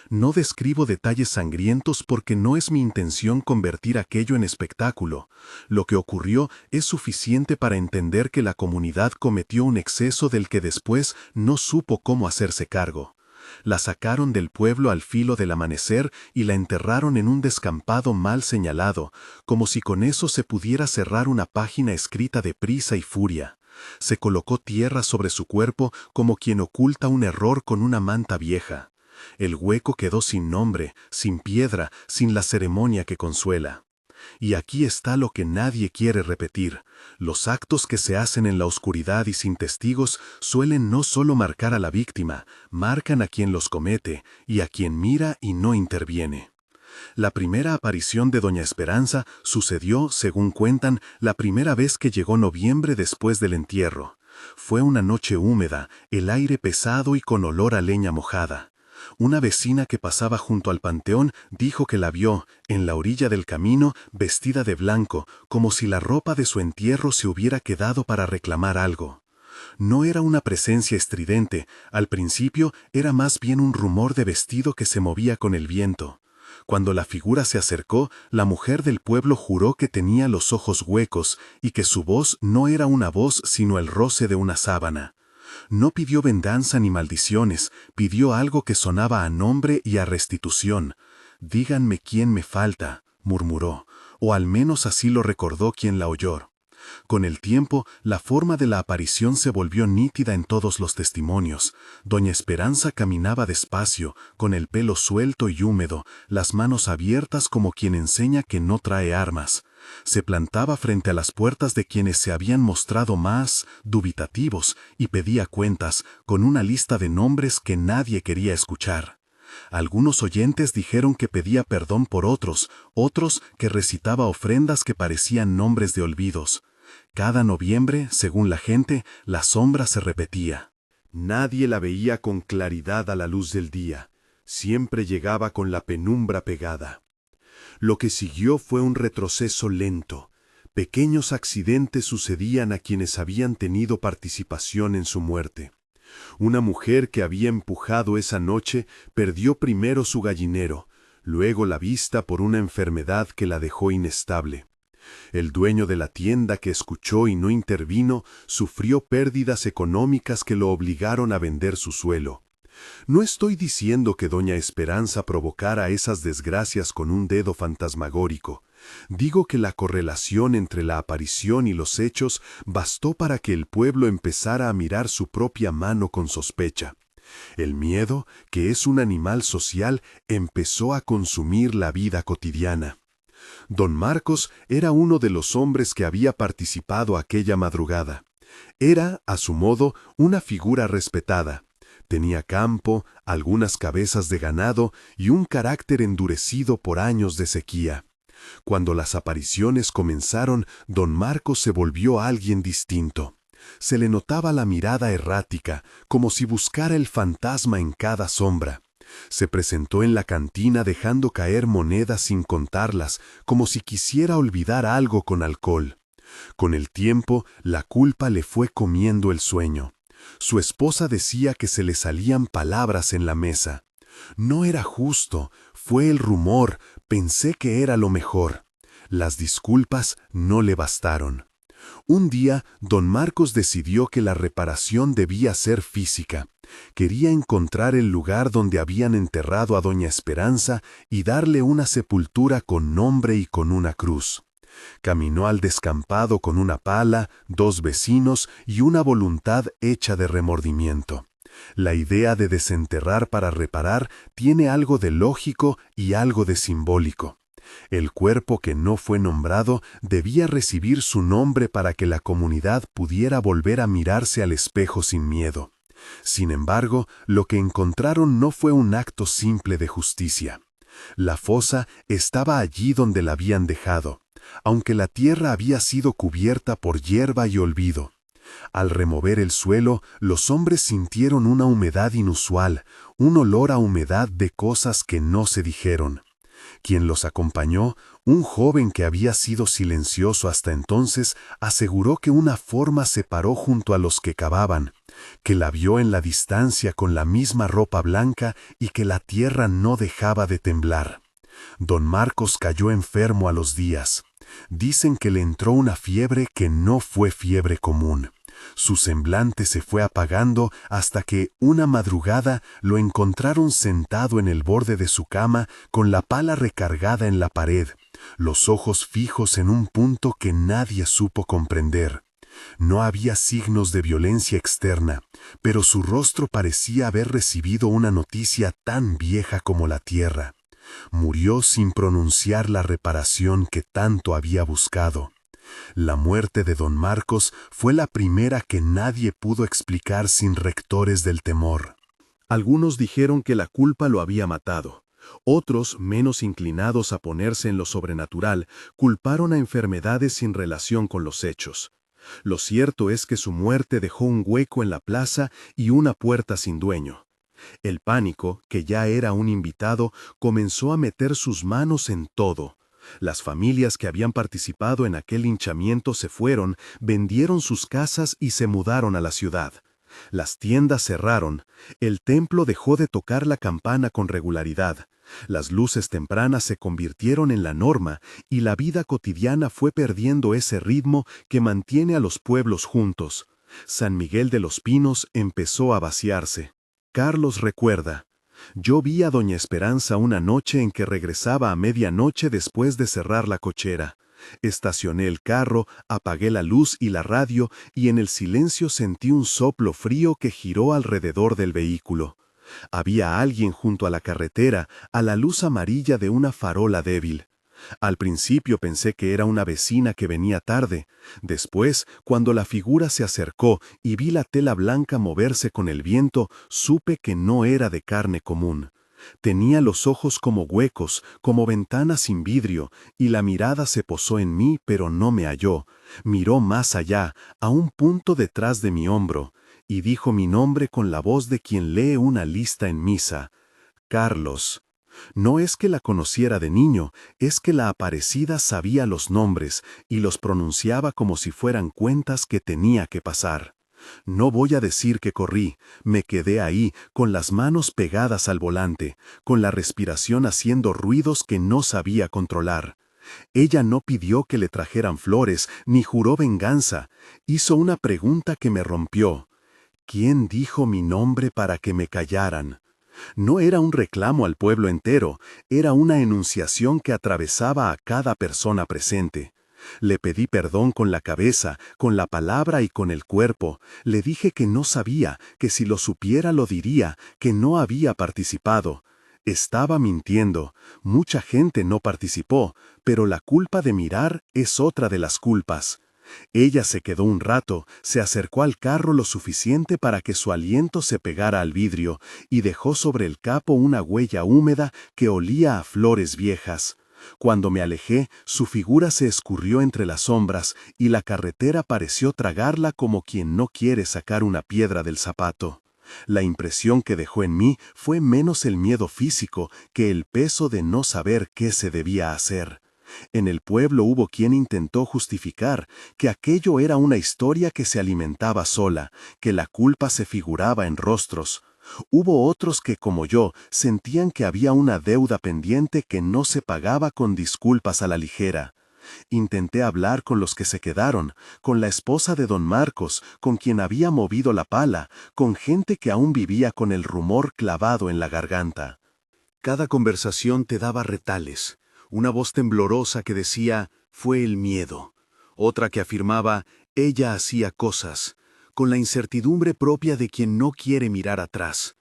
No describo detalles sangrientos porque no es mi intención convertir aquello en espectáculo. Lo que ocurrió es suficiente para entender que la comunidad cometió un exceso del que después no supo cómo hacerse cargo. La sacaron del pueblo al filo del amanecer y la enterraron en un descampado mal señalado, como si con eso se pudiera cerrar una página escrita de prisa y furia. Se colocó tierra sobre su cuerpo como quien oculta un error con una manta vieja. El hueco quedó sin nombre, sin piedra, sin la ceremonia que consuela. Y aquí está lo que nadie quiere repetir. Los actos que se hacen en la oscuridad y sin testigos suelen no solo marcar a la víctima, marcan a quien los comete y a quien mira y no interviene. La primera aparición de doña Esperanza sucedió, según cuentan, la primera vez que llegó noviembre después del entierro. Fue una noche húmeda, el aire pesado y con olor a leña mojada. Una vecina que pasaba junto al panteón dijo que la vio, en la orilla del camino, vestida de blanco, como si la ropa de su entierro se hubiera quedado para reclamar algo. No era una presencia estridente, al principio era más bien un rumor de vestido que se movía con el viento. Cuando la figura se acercó, la mujer del pueblo juró que tenía los ojos huecos y que su voz no era una voz sino el roce de una sábana. No pidió venganza ni maldiciones, pidió algo que sonaba a nombre y a restitución. «Díganme quién me falta», murmuró, o al menos así lo recordó quien la oyó. Con el tiempo, la forma de la aparición se volvió nítida en todos los testimonios. Doña Esperanza caminaba despacio, con el pelo suelto y húmedo, las manos abiertas como quien enseña que no trae armas. Se plantaba frente a las puertas de quienes se habían mostrado más dubitativos y pedía cuentas, con una lista de nombres que nadie quería escuchar. Algunos oyentes dijeron que pedía perdón por otros que recitaba ofrendas que parecían nombres de olvidos. Cada noviembre, según la gente, la sombra se repetía. Nadie la veía con claridad a la luz del día. Siempre llegaba con la penumbra pegada. Lo que siguió fue un retroceso lento. Pequeños accidentes sucedían a quienes habían tenido participación en su muerte. Una mujer que había empujado esa noche perdió primero su gallinero, luego la vista por una enfermedad que la dejó inestable. El dueño de la tienda que escuchó y no intervino sufrió pérdidas económicas que lo obligaron a vender su suelo. No estoy diciendo que doña Esperanza provocara esas desgracias con un dedo fantasmagórico. Digo que la correlación entre la aparición y los hechos bastó para que el pueblo empezara a mirar su propia mano con sospecha. El miedo, que es un animal social, empezó a consumir la vida cotidiana. Don Marcos era uno de los hombres que había participado aquella madrugada. Era, a su modo, una figura respetada. Tenía campo, algunas cabezas de ganado y un carácter endurecido por años de sequía. Cuando las apariciones comenzaron, don Marcos se volvió alguien distinto. Se le notaba la mirada errática, como si buscara el fantasma en cada sombra. Se presentó en la cantina dejando caer monedas sin contarlas, como si quisiera olvidar algo con alcohol. Con el tiempo, la culpa le fue comiendo el sueño. Su esposa decía que se le salían palabras en la mesa. No era justo, fue el rumor, pensé que era lo mejor. Las disculpas no le bastaron. Un día, don Marcos decidió que la reparación debía ser física. Quería encontrar el lugar donde habían enterrado a doña Esperanza y darle una sepultura con nombre y con una cruz. Caminó al descampado con una pala, 2 vecinos y una voluntad hecha de remordimiento. La idea de desenterrar para reparar tiene algo de lógico y algo de simbólico. El cuerpo que no fue nombrado debía recibir su nombre para que la comunidad pudiera volver a mirarse al espejo sin miedo. Sin embargo, lo que encontraron no fue un acto simple de justicia. La fosa estaba allí donde la habían dejado, aunque la tierra había sido cubierta por hierba y olvido. Al remover el suelo, los hombres sintieron una humedad inusual, un olor a humedad de cosas que no se dijeron. Quien los acompañó, un joven que había sido silencioso hasta entonces, aseguró que una forma se paró junto a los que cavaban, que la vio en la distancia con la misma ropa blanca y que la tierra no dejaba de temblar. Don Marcos cayó enfermo a los días. Dicen que le entró una fiebre que no fue fiebre común. Su semblante se fue apagando hasta que, una madrugada, lo encontraron sentado en el borde de su cama con la pala recargada en la pared, los ojos fijos en un punto que nadie supo comprender. No había signos de violencia externa, pero su rostro parecía haber recibido una noticia tan vieja como la tierra. Murió sin pronunciar la reparación que tanto había buscado. La muerte de don Marcos fue la primera que nadie pudo explicar sin rectores del temor. Algunos dijeron que la culpa lo había matado. Otros, menos inclinados a ponerse en lo sobrenatural, culparon a enfermedades sin relación con los hechos. Lo cierto es que su muerte dejó un hueco en la plaza y una puerta sin dueño. El pánico, que ya era un invitado, comenzó a meter sus manos en todo. Las familias que habían participado en aquel linchamiento se fueron, vendieron sus casas y se mudaron a la ciudad. Las tiendas cerraron, el templo dejó de tocar la campana con regularidad, las luces tempranas se convirtieron en la norma y la vida cotidiana fue perdiendo ese ritmo que mantiene a los pueblos juntos. San Miguel de los Pinos empezó a vaciarse. Carlos recuerda: yo vi a doña Esperanza una noche en que regresaba a medianoche después de cerrar la cochera. Estacioné el carro, apagué la luz y la radio y en el silencio sentí un soplo frío que giró alrededor del vehículo. Había alguien junto a la carretera, a la luz amarilla de una farola débil. Al principio pensé que era una vecina que venía tarde. Después, cuando la figura se acercó y vi la tela blanca moverse con el viento, supe que no era de carne común. Tenía los ojos como huecos, como ventanas sin vidrio, y la mirada se posó en mí, pero no me halló. Miró más allá, a un punto detrás de mi hombro, y dijo mi nombre con la voz de quien lee una lista en misa: Carlos. No es que la conociera de niño, es que la aparecida sabía los nombres y los pronunciaba como si fueran cuentas que tenía que pasar. No voy a decir que corrí, me quedé ahí, con las manos pegadas al volante, con la respiración haciendo ruidos que no sabía controlar. Ella no pidió que le trajeran flores, ni juró venganza. Hizo una pregunta que me rompió. ¿Quién dijo mi nombre para que me callaran? No era un reclamo al pueblo entero, era una enunciación que atravesaba a cada persona presente. Le pedí perdón con la cabeza, con la palabra y con el cuerpo. Le dije que no sabía, que si lo supiera lo diría, que no había participado. Estaba mintiendo. Mucha gente no participó, pero la culpa de mirar es otra de las culpas. Ella se quedó un rato, se acercó al carro lo suficiente para que su aliento se pegara al vidrio y dejó sobre el capo una huella húmeda que olía a flores viejas. Cuando me alejé, su figura se escurrió entre las sombras y la carretera pareció tragarla como quien no quiere sacar una piedra del zapato. La impresión que dejó en mí fue menos el miedo físico que el peso de no saber qué se debía hacer. En el pueblo hubo quien intentó justificar que aquello era una historia que se alimentaba sola, que la culpa se figuraba en rostros. Hubo otros que, como yo, sentían que había una deuda pendiente que no se pagaba con disculpas a la ligera. Intenté hablar con los que se quedaron, con la esposa de don Marcos, con quien había movido la pala, con gente que aún vivía con el rumor clavado en la garganta. Cada conversación te daba retales. Una voz temblorosa que decía: fue el miedo. Otra que afirmaba: ella hacía cosas, con la incertidumbre propia de quien no quiere mirar atrás.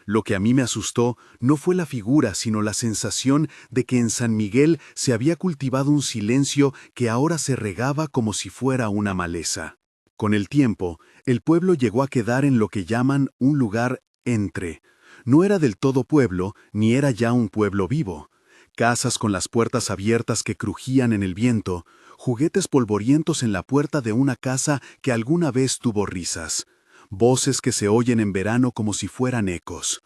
Lo que a mí me asustó no fue la figura, sino la sensación de que en San Miguel se había cultivado un silencio que ahora se regaba como si fuera una maleza. Con el tiempo, el pueblo llegó a quedar en lo que llaman un lugar entre. No era del todo pueblo, ni era ya un pueblo vivo. Casas con las puertas abiertas que crujían en el viento, juguetes polvorientos en la puerta de una casa que alguna vez tuvo risas, voces que se oyen en verano como si fueran ecos.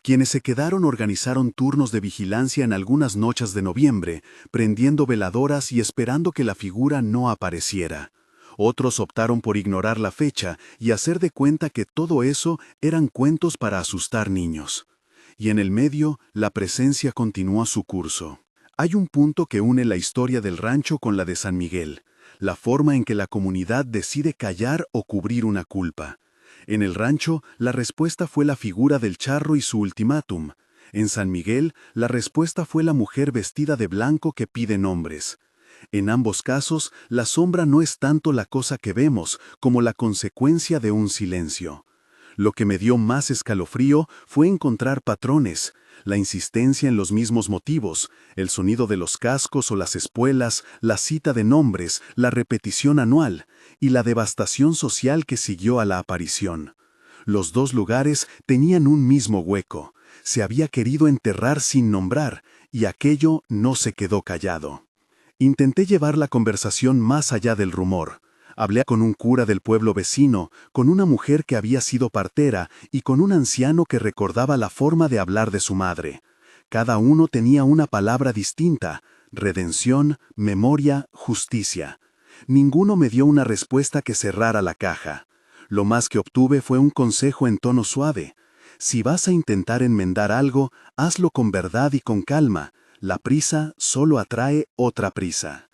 Quienes se quedaron organizaron turnos de vigilancia en algunas noches de noviembre, prendiendo veladoras y esperando que la figura no apareciera. Otros optaron por ignorar la fecha y hacer de cuenta que todo eso eran cuentos para asustar niños. Y en el medio, la presencia continúa su curso. Hay un punto que une la historia del rancho con la de San Miguel, la forma en que la comunidad decide callar o cubrir una culpa. En el rancho, la respuesta fue la figura del charro y su ultimátum. En San Miguel, la respuesta fue la mujer vestida de blanco que pide nombres. En ambos casos, la sombra no es tanto la cosa que vemos como la consecuencia de un silencio. Lo que me dio más escalofrío fue encontrar patrones, la insistencia en los mismos motivos, el sonido de los cascos o las espuelas, la cita de nombres, la repetición anual y la devastación social que siguió a la aparición. Los dos lugares tenían un mismo hueco. Se había querido enterrar sin nombrar, y aquello no se quedó callado. Intenté llevar la conversación más allá del rumor. Hablé con un cura del pueblo vecino, con una mujer que había sido partera y con un anciano que recordaba la forma de hablar de su madre. Cada uno tenía una palabra distinta: redención, memoria, justicia. Ninguno me dio una respuesta que cerrara la caja. Lo más que obtuve fue un consejo en tono suave. Si vas a intentar enmendar algo, hazlo con verdad y con calma. La prisa solo atrae otra prisa.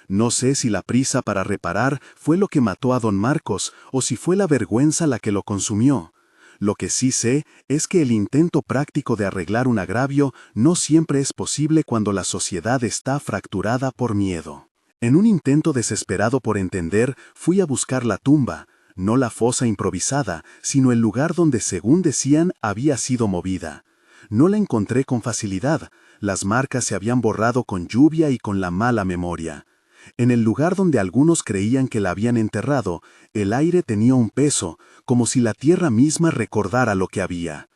No sé si la prisa para reparar fue lo que mató a don Marcos o si fue la vergüenza la que lo consumió. Lo que sí sé es que el intento práctico de arreglar un agravio no siempre es posible cuando la sociedad está fracturada por miedo. En un intento desesperado por entender, fui a buscar la tumba, no la fosa improvisada, sino el lugar donde, según decían, había sido movida. No la encontré con facilidad. Las marcas se habían borrado con lluvia y con la mala memoria. En el lugar donde algunos creían que la habían enterrado, el aire tenía un peso, como si la tierra misma recordara lo que había.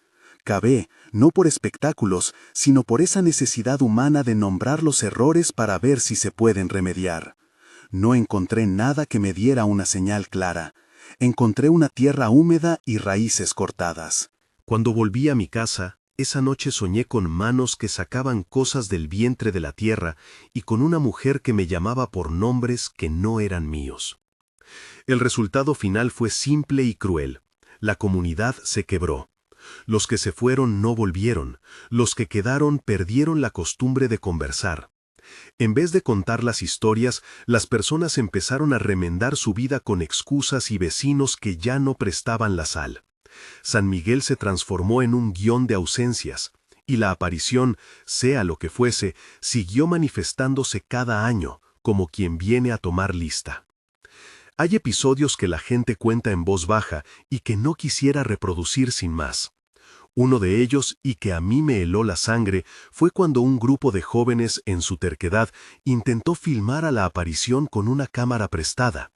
Cavé, no por espectáculos, sino por esa necesidad humana de nombrar los errores para ver si se pueden remediar. No encontré nada que me diera una señal clara. Encontré una tierra húmeda y raíces cortadas. Cuando volví a mi casa, esa noche soñé con manos que sacaban cosas del vientre de la tierra y con una mujer que me llamaba por nombres que no eran míos. El resultado final fue simple y cruel. La comunidad se quebró. Los que se fueron no volvieron. Los que quedaron perdieron la costumbre de conversar. En vez de contar las historias, las personas empezaron a remendar su vida con excusas y vecinos que ya no prestaban la sal. San Miguel se transformó en un guión de ausencias, y la aparición, sea lo que fuese, siguió manifestándose cada año, como quien viene a tomar lista. Hay episodios que la gente cuenta en voz baja y que no quisiera reproducir sin más. Uno de ellos, y que a mí me heló la sangre, fue cuando un grupo de jóvenes, en su terquedad, intentó filmar a la aparición con una cámara prestada.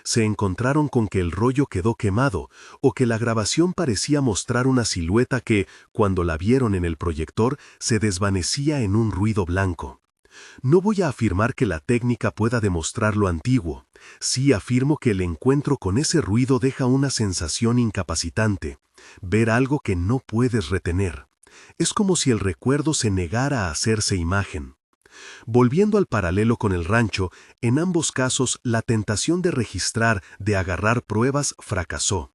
Se encontraron con que el rollo quedó quemado, o que la grabación parecía mostrar una silueta que, cuando la vieron en el proyector, se desvanecía en un ruido blanco. No voy a afirmar que la técnica pueda demostrar lo antiguo. Sí afirmo que el encuentro con ese ruido deja una sensación incapacitante, ver algo que no puedes retener. Es como si el recuerdo se negara a hacerse imagen. Volviendo al paralelo con el rancho, en ambos casos la tentación de registrar, de agarrar pruebas, fracasó.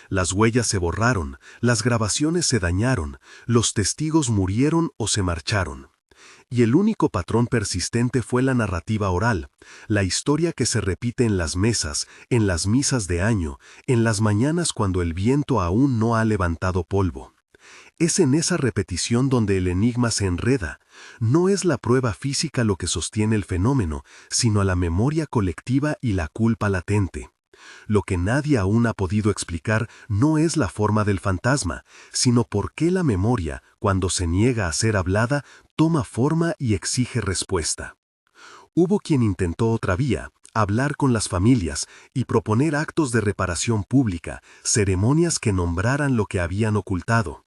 Las huellas se borraron, las grabaciones se dañaron, los testigos murieron o se marcharon. Y el único patrón persistente fue la narrativa oral, la historia que se repite en las mesas, en las misas de año, en las mañanas cuando el viento aún no ha levantado polvo. Es en esa repetición donde el enigma se enreda. No es la prueba física lo que sostiene el fenómeno, sino la memoria colectiva y la culpa latente. Lo que nadie aún ha podido explicar no es la forma del fantasma, sino por qué la memoria, cuando se niega a ser hablada, toma forma y exige respuesta. Hubo quien intentó otra vía, hablar con las familias y proponer actos de reparación pública, ceremonias que nombraran lo que habían ocultado.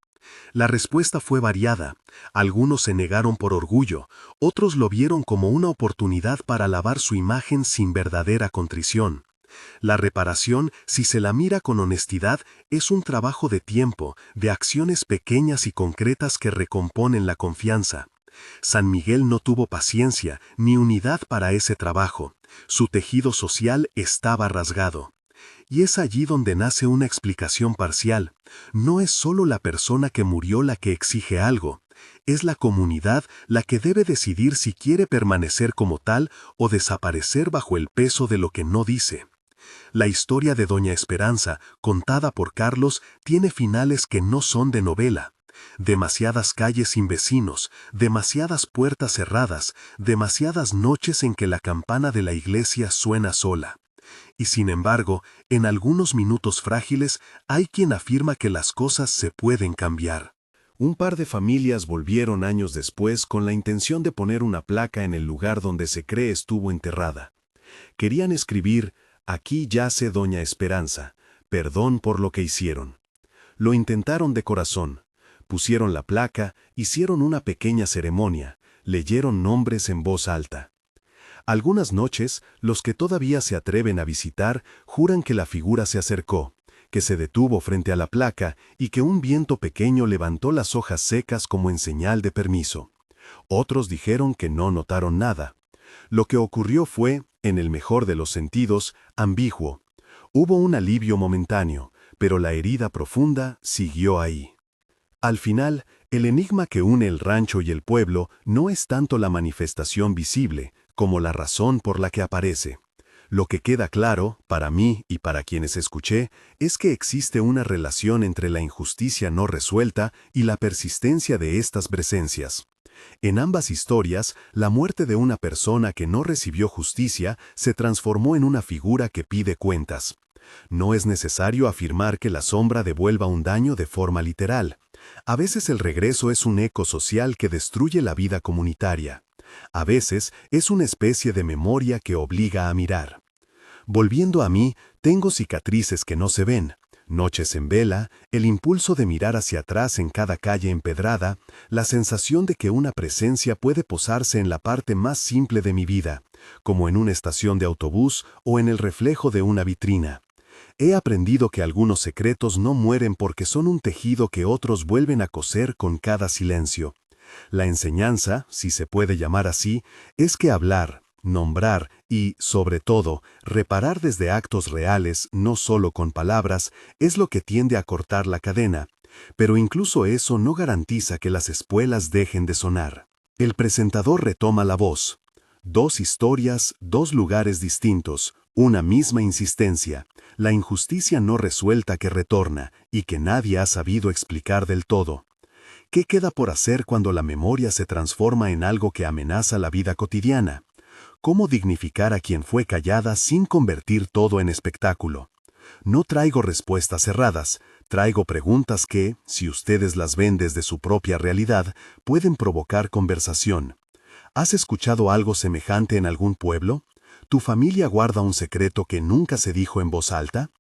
La respuesta fue variada. Algunos se negaron por orgullo, otros lo vieron como una oportunidad para lavar su imagen sin verdadera contrición. La reparación, si se la mira con honestidad, es un trabajo de tiempo, de acciones pequeñas y concretas que recomponen la confianza. San Miguel no tuvo paciencia ni unidad para ese trabajo. Su tejido social estaba rasgado. Y es allí donde nace una explicación parcial. No es solo la persona que murió la que exige algo. Es la comunidad la que debe decidir si quiere permanecer como tal o desaparecer bajo el peso de lo que no dice. La historia de Doña Esperanza, contada por Carlos, tiene finales que no son de novela. Demasiadas calles sin vecinos, demasiadas puertas cerradas, demasiadas noches en que la campana de la iglesia suena sola. Y sin embargo, en algunos minutos frágiles hay quien afirma que las cosas se pueden cambiar. Un par de familias volvieron años después con la intención de poner una placa en el lugar donde se cree estuvo enterrada. Querían escribir: «Aquí yace Doña Esperanza, perdón por lo que hicieron». Lo intentaron de corazón. Pusieron la placa, hicieron una pequeña ceremonia, leyeron nombres en voz alta. Algunas noches, los que todavía se atreven a visitar juran que la figura se acercó, que se detuvo frente a la placa y que un viento pequeño levantó las hojas secas como en señal de permiso. Otros dijeron que no notaron nada. Lo que ocurrió fue, en el mejor de los sentidos, ambiguo. Hubo un alivio momentáneo, pero la herida profunda siguió ahí. Al final, el enigma que une el rancho y el pueblo no es tanto la manifestación visible, como la razón por la que aparece. Lo que queda claro, para mí y para quienes escuché, es que existe una relación entre la injusticia no resuelta y la persistencia de estas presencias. En ambas historias, la muerte de una persona que no recibió justicia se transformó en una figura que pide cuentas. No es necesario afirmar que la sombra devuelva un daño de forma literal. A veces el regreso es un eco social que destruye la vida comunitaria. A veces es una especie de memoria que obliga a mirar. Volviendo a mí, tengo cicatrices que no se ven, noches en vela, el impulso de mirar hacia atrás en cada calle empedrada, la sensación de que una presencia puede posarse en la parte más simple de mi vida, como en una estación de autobús o en el reflejo de una vitrina. He aprendido que algunos secretos no mueren porque son un tejido que otros vuelven a coser con cada silencio. La enseñanza, si se puede llamar así, es que hablar, nombrar y, sobre todo, reparar desde actos reales, no solo con palabras, es lo que tiende a cortar la cadena. Pero incluso eso no garantiza que las espuelas dejen de sonar. El presentador retoma la voz. 2 historias, 2 lugares distintos, una misma insistencia, la injusticia no resuelta que retorna y que nadie ha sabido explicar del todo. ¿Qué queda por hacer cuando la memoria se transforma en algo que amenaza la vida cotidiana? ¿Cómo dignificar a quien fue callada sin convertir todo en espectáculo? No traigo respuestas cerradas, traigo preguntas que, si ustedes las ven desde su propia realidad, pueden provocar conversación. ¿Has escuchado algo semejante en algún pueblo? ¿Tu familia guarda un secreto que nunca se dijo en voz alta?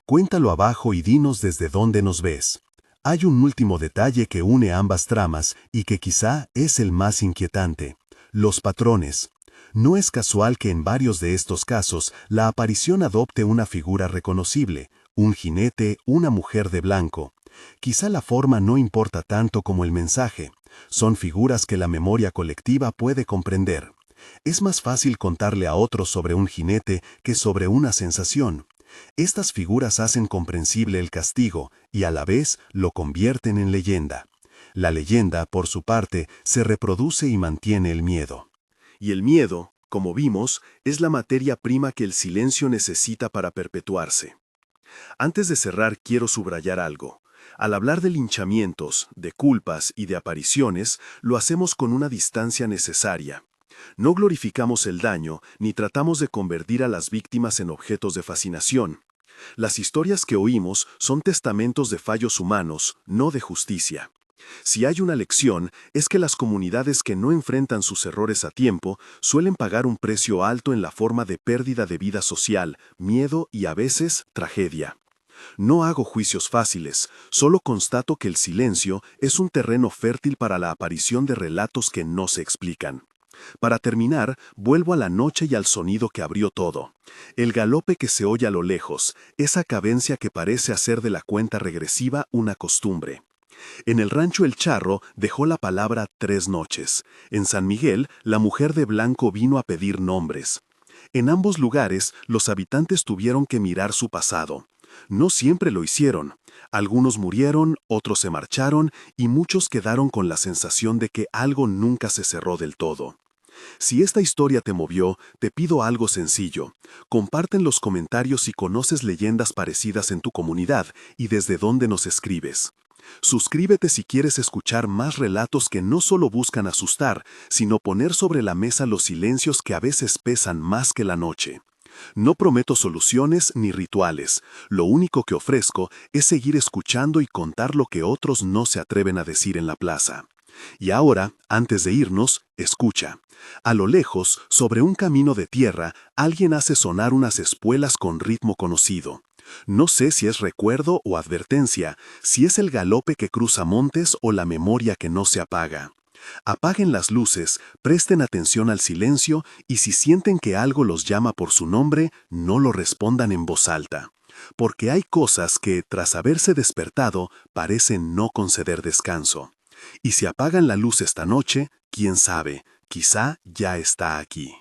Cuéntalo abajo y dinos desde dónde nos ves. Hay un último detalle que une ambas tramas y que quizá es el más inquietante: los patrones. No es casual que en varios de estos casos la aparición adopte una figura reconocible, un jinete, una mujer de blanco. Quizá la forma no importa tanto como el mensaje. Son figuras que la memoria colectiva puede comprender. Es más fácil contarle a otros sobre un jinete que sobre una sensación. Estas figuras hacen comprensible el castigo y a la vez lo convierten en leyenda. La leyenda, por su parte, se reproduce y mantiene el miedo. Y el miedo, como vimos, es la materia prima que el silencio necesita para perpetuarse. Antes de cerrar, quiero subrayar algo. Al hablar de linchamientos, de culpas y de apariciones, lo hacemos con una distancia necesaria. No glorificamos el daño ni tratamos de convertir a las víctimas en objetos de fascinación. Las historias que oímos son testamentos de fallos humanos, no de justicia. Si hay una lección, es que las comunidades que no enfrentan sus errores a tiempo suelen pagar un precio alto en la forma de pérdida de vida social, miedo y a veces tragedia. No hago juicios fáciles, solo constato que el silencio es un terreno fértil para la aparición de relatos que no se explican. Para terminar, vuelvo a la noche y al sonido que abrió todo. El galope que se oye a lo lejos, esa cadencia que parece hacer de la cuenta regresiva una costumbre. En el rancho El Charro dejó la palabra 3 noches. En San Miguel, la mujer de blanco vino a pedir nombres. En ambos lugares, los habitantes tuvieron que mirar su pasado. No siempre lo hicieron. Algunos murieron, otros se marcharon y muchos quedaron con la sensación de que algo nunca se cerró del todo. Si esta historia te movió, te pido algo sencillo. Comparte en los comentarios si conoces leyendas parecidas en tu comunidad y desde dónde nos escribes. Suscríbete si quieres escuchar más relatos que no solo buscan asustar, sino poner sobre la mesa los silencios que a veces pesan más que la noche. No prometo soluciones ni rituales. Lo único que ofrezco es seguir escuchando y contar lo que otros no se atreven a decir en la plaza. Y ahora, antes de irnos, escucha. A lo lejos, sobre un camino de tierra, alguien hace sonar unas espuelas con ritmo conocido. No sé si es recuerdo o advertencia, si es el galope que cruza montes o la memoria que no se apaga. Apaguen las luces, presten atención al silencio y si sienten que algo los llama por su nombre, no lo respondan en voz alta. Porque hay cosas que, tras haberse despertado, parecen no conceder descanso. Y si apagan la luz esta noche, quién sabe, quizá ya está aquí.